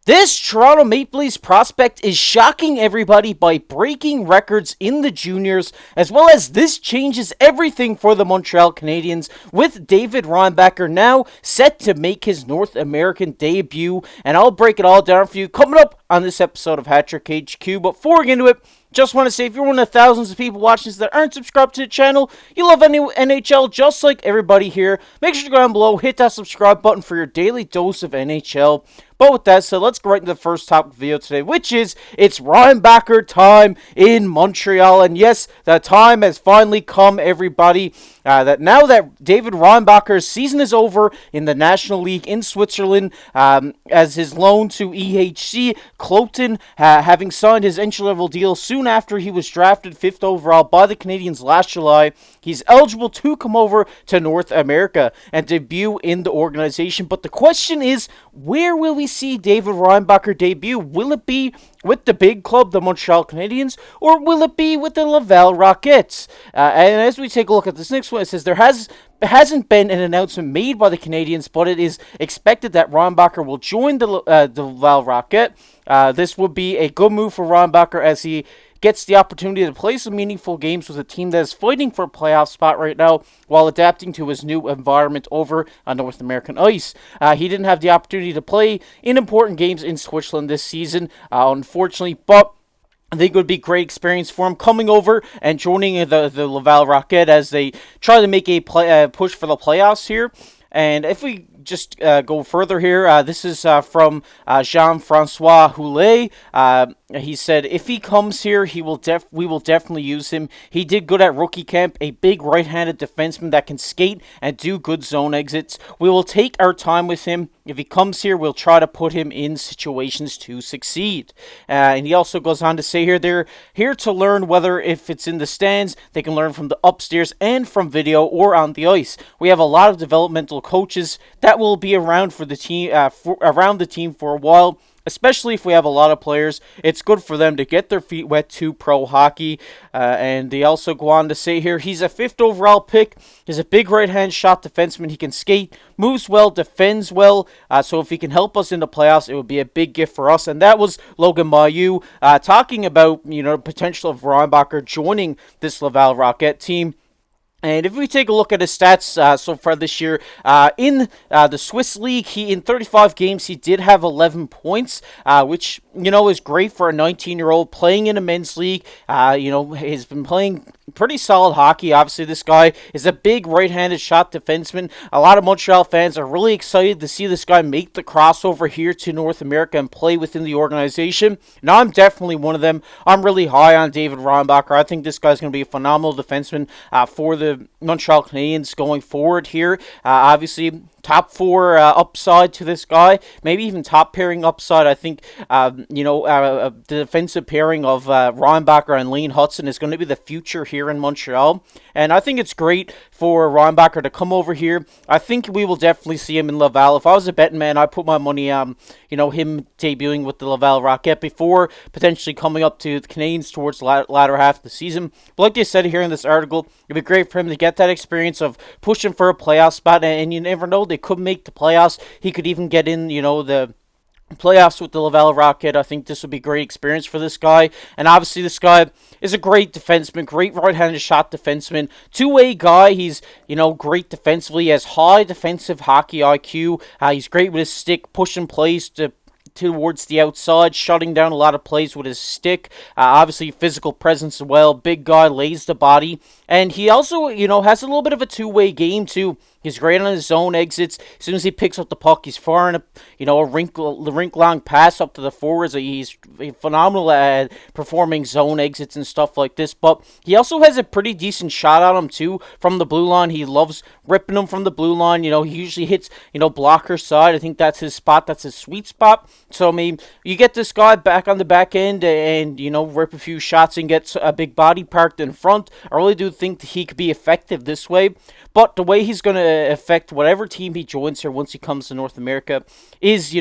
This Toronto Maple Leafs prospect is shocking everybody by breaking records in the juniors, as well as this changes everything for the Montreal Canadiens, with David Reinbacher now set to make his North American debut. And I'll break it all down for you coming up on this episode of Hattrick HQ. But before we get into it, just want to say, if you're one of the thousands of people watching this that aren't subscribed to the channel, you love NHL just like everybody here, make sure to go down below, hit that subscribe button for your daily dose of NHL. But with that said, let's go right into the first topic video today, which is, it's Reinbacher time in Montreal. And yes, the time has finally come, everybody. That now that David Reinbacher's season is over in the National League in Switzerland, as his loan to EHC Kloten, having signed his entry-level deal soon after he was drafted 5th overall by the Canadiens last July, he's eligible to come over to North America and debut in the organization. But the question is, where will we see David Reinbacher debut? Will it be with the big club, the Montreal Canadiens, or will it be with the Laval Rockets? And as we take a look at this next one, it says there hasn't been an announcement made by the Canadiens, but it is expected that Reinbacher will join the Laval Rocket. This would be a good move for Reinbacher as he gets the opportunity to play some meaningful games with a team that is fighting for a playoff spot right now while adapting to his new environment over on North American ice. He didn't have the opportunity to play in important games in Switzerland this season, unfortunately, but I think it would be a great experience for him coming over and joining the Laval Rocket as they try to make a push for the playoffs here. And if we just go further here, this is from Jean-Francois Houlet. He said, if he comes here, we will definitely use him. He did good at rookie camp, a big right-handed defenseman that can skate and do good zone exits. We will take our time with him. If he comes here, we'll try to put him in situations to succeed. And he also goes on to say here, they're here to learn whether if it's in the stands, they can learn from the upstairs and from video or on the ice. We have a lot of developmental coaches that will be around for the team, around the team for a while. Especially if we have a lot of players, it's good for them to get their feet wet to pro hockey. And they also go on to say here, he's a 5th overall pick. He's a big right-hand shot defenseman. He can skate, moves well, defends well. So if he can help us in the playoffs, it would be a big gift for us. And that was Logan Mailloux talking about, potential of Reinbacher joining this Laval Rocket team. And if we take a look at his stats so far this year, in the Swiss League, in 35 games, he did have 11 points, which, is great for a 19-year-old playing in a men's league. He's been playing pretty solid hockey. Obviously, this guy is a big right-handed shot defenseman. A lot of Montreal fans are really excited to see this guy make the crossover here to North America and play within the organization. Now, I'm definitely one of them. I'm really high on David Reinbacher. I think this guy's going to be a phenomenal defenseman for the Montreal Canadiens going forward here. Obviously, top 4 upside to this guy, maybe even top pairing upside. I think, the defensive pairing of Reinbacher and Lane Hutson is going to be the future here in Montreal. And I think it's great for Reinbacher to come over here. I think we will definitely see him in Laval. If I was a betting man, I'd put my money on, him debuting with the Laval Rocket before potentially coming up to the Canadiens towards the latter half of the season. But like they said here in this article, it'd be great for him to get that experience of pushing for a playoff spot, and you never know, they could make the playoffs. He could even get in, the playoffs with the Laval Rocket. I think this would be a great experience for this guy. And obviously this guy is a great defenseman, great right-handed shot defenseman, two-way guy. He's, great defensively. He has high defensive hockey IQ. He's great with his stick, pushing plays towards the outside, shutting down a lot of plays with his stick. Obviously, physical presence as well. Big guy, lays the body. And he also, has a little bit of a two-way game, too. He's great on his zone exits. As soon as he picks up the puck, he's firing a rink-long pass up to the forwards. He's phenomenal at performing zone exits and stuff like this. But he also has a pretty decent shot on him, too, from the blue line. He loves ripping them from the blue line. He usually hits, blocker side. I think that's his spot. That's his sweet spot. So, I mean, you get this guy back on the back end and, rip a few shots and get a big body parked in front. I really do think that he could be effective this way. But the way he's going to affect whatever team he joins here once he comes to North America is,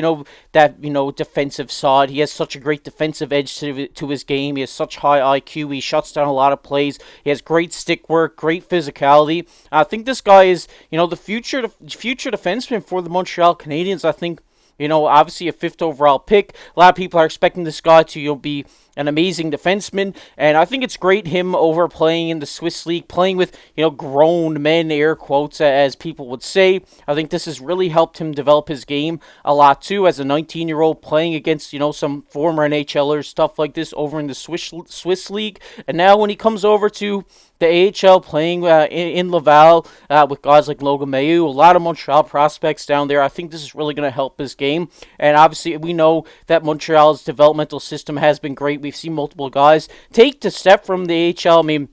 that, defensive side. He has such a great defensive edge to his game. He has such high IQ. He shuts down a lot of plays. He has great stick work, great physicality. I think this guy is, the future defenseman for the Montreal Canadiens. I think, obviously a 5th overall pick. A lot of people are expecting this guy to, be an amazing defenseman, and I think it's great him over playing in the Swiss League, playing with, grown men, air quotes, as people would say. I think this has really helped him develop his game a lot too, as a 19-year-old playing against, some former NHLers, stuff like this over in the Swiss League. And now when he comes over to the AHL, playing in Laval with guys like Logan Mailloux, a lot of Montreal prospects down there, I think this is really going to help his game. And obviously we know that Montreal's developmental system has been great. We've seen multiple guys take the step from the AHL. I mean,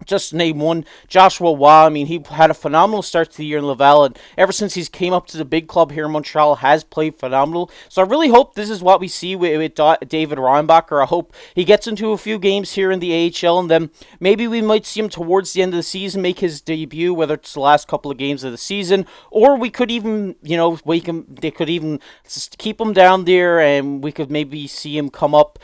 just to name one, Joshua Waugh. I mean, he had a phenomenal start to the year in Laval, and ever since he's came up to the big club here in Montreal, has played phenomenal. So I really hope this is what we see with David Reinbacher. I hope he gets into a few games here in the AHL, and then maybe we might see him towards the end of the season make his debut, whether it's the last couple of games of the season, or we could even, they could even keep him down there, and we could maybe see him come up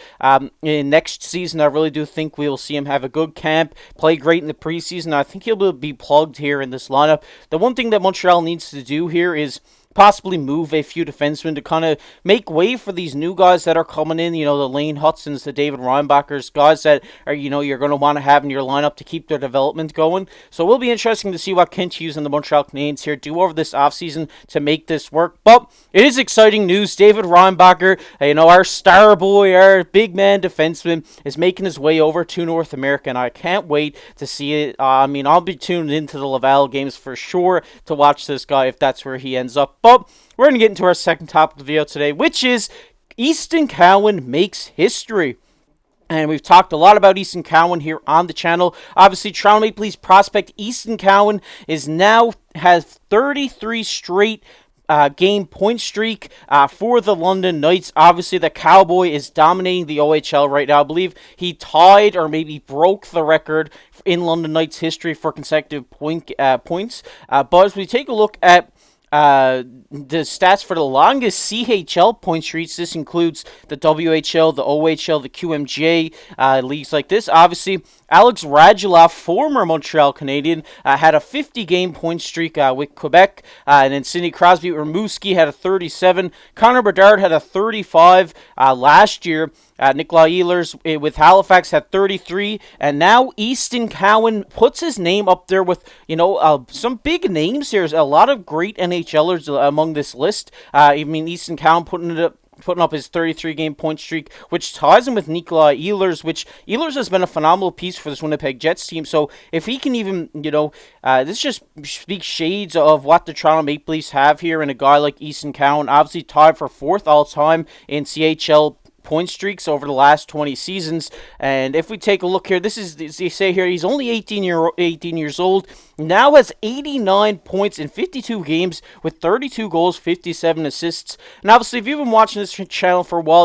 in next season. I really do think we'll see him have a good camp, play great in the preseason. I think he'll be plugged here in this lineup. The one thing that Montreal needs to do here is possibly move a few defensemen to kind of make way for these new guys that are coming in, the Lane Hutsons, the David Reinbachers, guys that are, you're going to want to have in your lineup to keep their development going. So it will be interesting to see what Kent Hughes and the Montreal Canadiens here do over this offseason to make this work. But it is exciting news. David Reinbacher, our star boy, our big man defenseman, is making his way over to North America, and I can't wait to see it. I'll be tuned into the Laval games for sure to watch this guy if that's where he ends up. But we're going to get into our second topic of the video today, which is Easton Cowan makes history. And we've talked a lot about Easton Cowan here on the channel. Obviously, Toronto Maple Leafs prospect Easton Cowan has 33 straight game point streak for the London Knights. Obviously, the Cowboy is dominating the OHL right now. I believe he tied or maybe broke the record in London Knights history for consecutive points. But as we take a look at the stats for the longest CHL point streaks, this includes the WHL, the OHL, the QMJ leagues like this. Obviously, Alex Radulov, former Montreal Canadien, had a 50-game point streak with Quebec, and then Sidney Crosby-Rimouski had a 37. Connor Bedard had a 35 last year. Nikolai Ehlers with Halifax had 33, and now Easton Cowan puts his name up there with, some big names here. There's a lot of great NHLers among this list. Easton Cowan putting up his 33-game point streak, which ties him with Nikolai Ehlers, which Ehlers has been a phenomenal piece for this Winnipeg Jets team. So if he can even, this just speaks shades of what the Toronto Maple Leafs have here in a guy like Easton Cowan, obviously tied for 4th all-time in CHL point streaks over the last 20 seasons. And if we take a look here, they say here he's only 18 years old, now has 89 points in 52 games with 32 goals, 57 assists. And obviously, if you've been watching this channel for a while,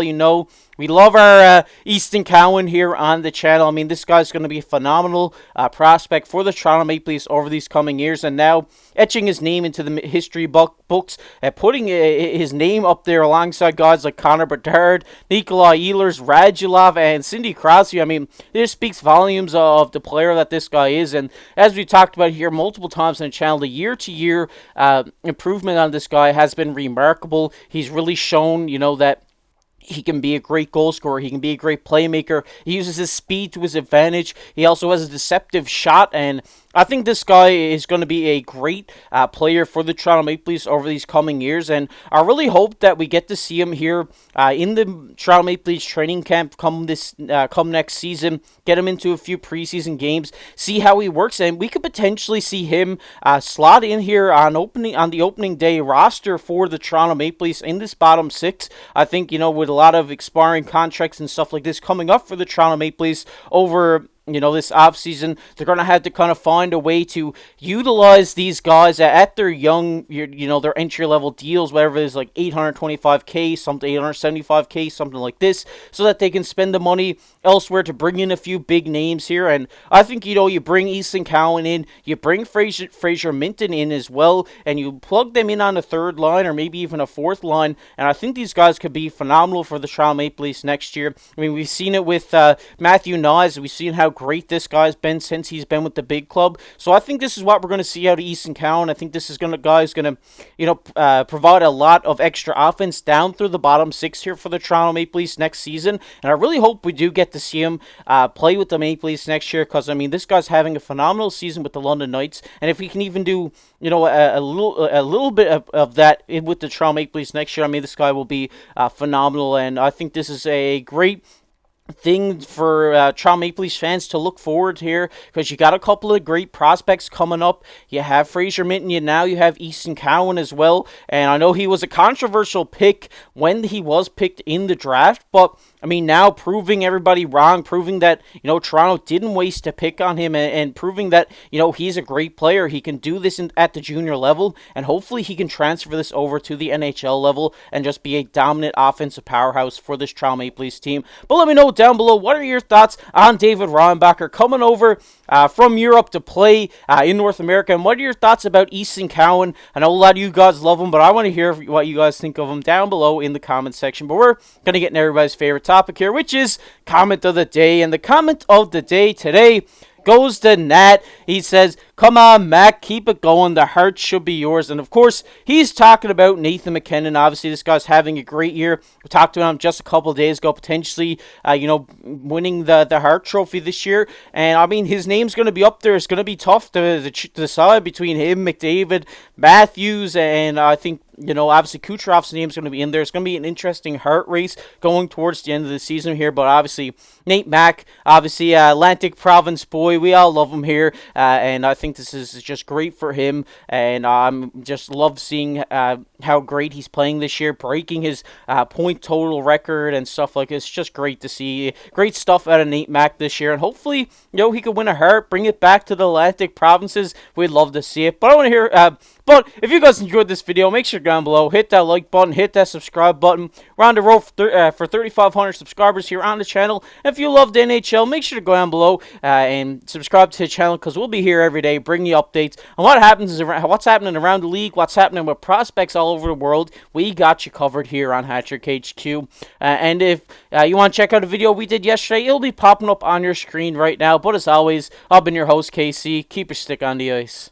we love our Easton Cowan here on the channel. This guy's going to be a phenomenal prospect for the Toronto Maple Leafs over these coming years, and now etching his name into the history books, putting his name up there alongside guys like Connor Bedard, Nikolai Ehlers, Radulov, and Sidney Crosby. This speaks volumes of the player that this guy is, and as we talked about here multiple times on the channel, the year-to-year improvement on this guy has been remarkable. He's really shown, that he can be a great goal scorer. He can be a great playmaker. He uses his speed to his advantage. He also has a deceptive shot, and I think this guy is going to be a great player for the Toronto Maple Leafs over these coming years, and I really hope that we get to see him here in the Toronto Maple Leafs training camp come next season, get him into a few preseason games, see how he works, and we could potentially see him slot in here on the opening day roster for the Toronto Maple Leafs in this bottom 6. I think, with a lot of expiring contracts and stuff like this coming up for the Toronto Maple Leafs over this offseason, they're going to have to kind of find a way to utilize these guys at their young, their entry-level deals, whatever it is, like $825K, something, $875K, something like this, so that they can spend the money elsewhere to bring in a few big names here. And I think, you bring Easton Cowan in, you bring Fraser Minton in as well, and you plug them in on a 3rd line or maybe even a 4th line, and I think these guys could be phenomenal for the Toronto Maple Leafs next year. We've seen it with Matthew Nyes. We've seen how great this guy's been since he's been with the big club. So I think this is what we're going to see out of Easton Cowan. I think this is going to provide a lot of extra offense down through the bottom six here for the Toronto Maple Leafs next season. And I really hope we do get to see him play with the Maple Leafs next year, because I mean, this guy's having a phenomenal season with the London Knights, and if he can even do a little bit of that with the Toronto Maple Leafs next year, I mean, this guy will be phenomenal. And I think this is a great thing for Toronto Maple Leafs fans to look forward to here, because you got a couple of great prospects coming up. You have Fraser Minton, now you have Easton Cowan as well, and I know he was a controversial pick when he was picked in the draft, but I mean, now proving everybody wrong, proving that, Toronto didn't waste a pick on him, and proving that, he's a great player. He can do this at the junior level, and hopefully he can transfer this over to the NHL level and just be a dominant offensive powerhouse for this Toronto Maple Leafs team. But let me know down below, what are your thoughts on David Reinbacher coming over from Europe to play in North America, and what are your thoughts about Easton Cowan? I know a lot of you guys love him, but I want to hear what you guys think of him down below in the comment section. But we're going to get in everybody's favorite topic here, which is comment of the day. And the comment of the day today goes to Nat. He says, "Come on, Mac, keep it going. The heart should be yours." And of course, he's talking about Nathan MacKinnon. Obviously, this guy's having a great year. We talked to him just a couple of days ago, potentially, winning the Hart Trophy this year. And I mean, his name's going to be up there. It's going to be tough to decide between him, McDavid, Matthews, and I think, obviously Kucherov's name is going to be in there. It's going to be an interesting Hart race going towards the end of the season here. But obviously, Nate Mack, obviously Atlantic Province boy, we all love him here, and I think this is just great for him. And just love seeing how great he's playing this year, breaking his point total record and stuff like this. It's just great to see. Great stuff out of Nate Mack this year, and hopefully, he could win a Hart, bring it back to the Atlantic Provinces. We'd love to see it. But I want to hear. But if you guys enjoyed this video, make sure to go down below, hit that like button, hit that subscribe button. We're on the road for 3,500 subscribers here on the channel. And if you love the NHL, make sure to go down below and subscribe to the channel, because we'll be here every day bringing you updates on what's happening around the league, what's happening with prospects all over the world. We got you covered here on Hattrick HQ. And if you want to check out a video we did yesterday, it'll be popping up on your screen right now. But as always, I've been your host, KC. Keep your stick on the ice.